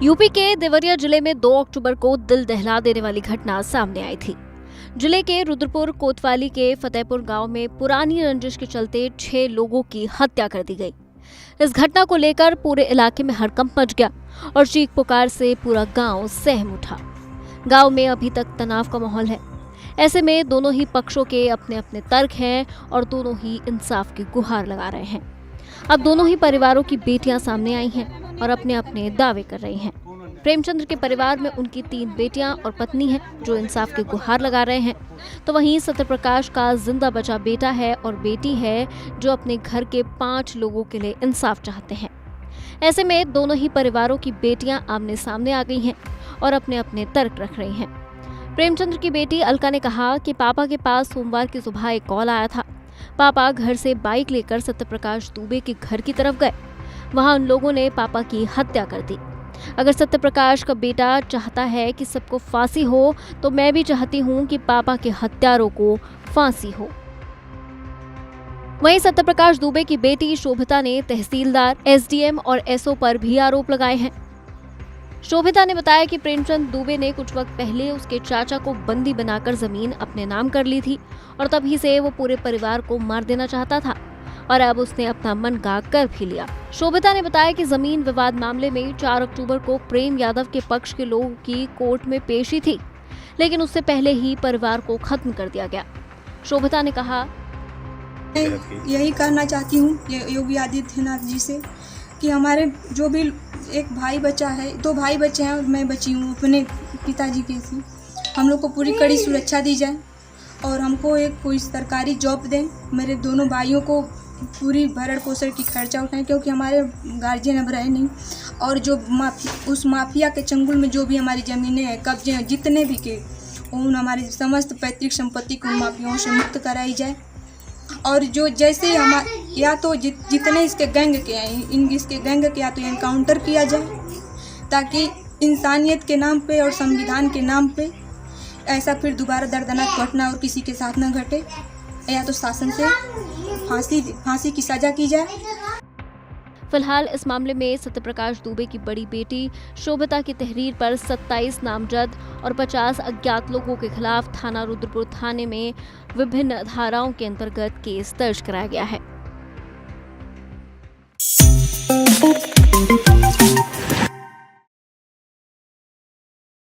UP के देवरिया जिले में 2 अक्टूबर को दिल दहला देने वाली घटना सामने आई थी। जिले के रुद्रपुर कोतवाली के फतेहपुर गांव में पुरानी रंजिश के चलते 6 लोगों की हत्या कर दी गई। इस घटना को लेकर पूरे इलाके में हड़कंप मच गया और चीख पुकार से पूरा गांव सहम उठा। गांव में अभी तक तनाव का माहौल है। ऐसे में दोनों ही पक्षों के अपने अपने तर्क हैं और दोनों ही इंसाफ की गुहार लगा रहे हैं। अब दोनों ही परिवारों की बेटियां सामने आई हैं और अपने अपने दावे कर रही हैं। प्रेमचंद्र के परिवार में उनकी 3 बेटियां और पत्नी है जो इंसाफ की गुहार लगा रहे हैं, तो वहीं सत्यप्रकाश का जिंदा बचा बेटा है और बेटी है जो अपने घर के 5 लोगों के लिए इंसाफ चाहते हैं। ऐसे में दोनों ही परिवारों की बेटियां आमने सामने आ गई हैं और अपने अपने तर्क रख रही हैं। प्रेमचंद्र की बेटी अलका ने कहा कि पापा के पास सोमवार की सुबह एक कॉल आया था। पापा घर से बाइक लेकर सत्यप्रकाश दुबे के घर की तरफ गए। वहां उन लोगों ने पापा की हत्या कर दी। अगर सत्यप्रकाश का बेटा चाहता है कि सबको फांसी हो, तो मैं भी चाहती हूं कि पापा के हत्यारों को फांसी हो। वहीं सत्यप्रकाश दुबे की बेटी शोभिता ने तहसीलदार, एसडीएम और एसओ पर भी आरोप लगाए हैं। शोभिता ने बताया कि प्रेमचंद दुबे ने कुछ वक्त पहले उसके चाचा को बंदी बनाकर जमीन अपने नाम कर ली थी और तभी से वो पूरे परिवार को मार देना चाहता था और अब उसने अपना मन गा कर भी लिया। शोभिता ने बताया कि जमीन विवाद मामले में 4 अक्टूबर को प्रेम यादव के पक्ष के लोगों की कोर्ट में पेशी थी, लेकिन उससे पहले ही परिवार को खत्म कर दिया गया। शोभिता ने कहा, यही कहना चाहती हूँ योगी आदित्यनाथ जी से कि हमारे जो भी एक भाई बचा है, 2 भाई बचे हैं और मैं बची हूँ अपने पिताजी के से, हम लोग को पूरी कड़ी सुरक्षा दी जाए और हमको एक कोई सरकारी जॉब दें। मेरे दोनों भाइयों को पूरी भरण पोषण की खर्चा उठाएं, क्योंकि हमारे गार्जियन अब रहे नहीं और जो उस माफिया के चंगुल में जो भी हमारी ज़मीनें हैं, कब्जे हैं, जितने भी के उन हमारी समस्त पैतृक संपत्ति को माफियाओं से मुक्त कराई जाए और जो जैसे हम या तो जितने इसके गैंग के हैं इसके गैंग के या तो एनकाउंटर किया जाए ताकि इंसानियत के नाम पे और संविधान के नाम पे ऐसा फिर दोबारा दर्दनाक घटना और किसी के साथ न घटे, या तो शासन से फांसी की सजा की जाए। फिलहाल इस मामले में सत्यप्रकाश दुबे की बड़ी बेटी शोभिता की तहरीर पर 27 नामजद और 50 अज्ञात लोगों के खिलाफ थाना रुद्रपुर थाने में विभिन्न धाराओं के अंतर्गत केस दर्ज कराया गया है।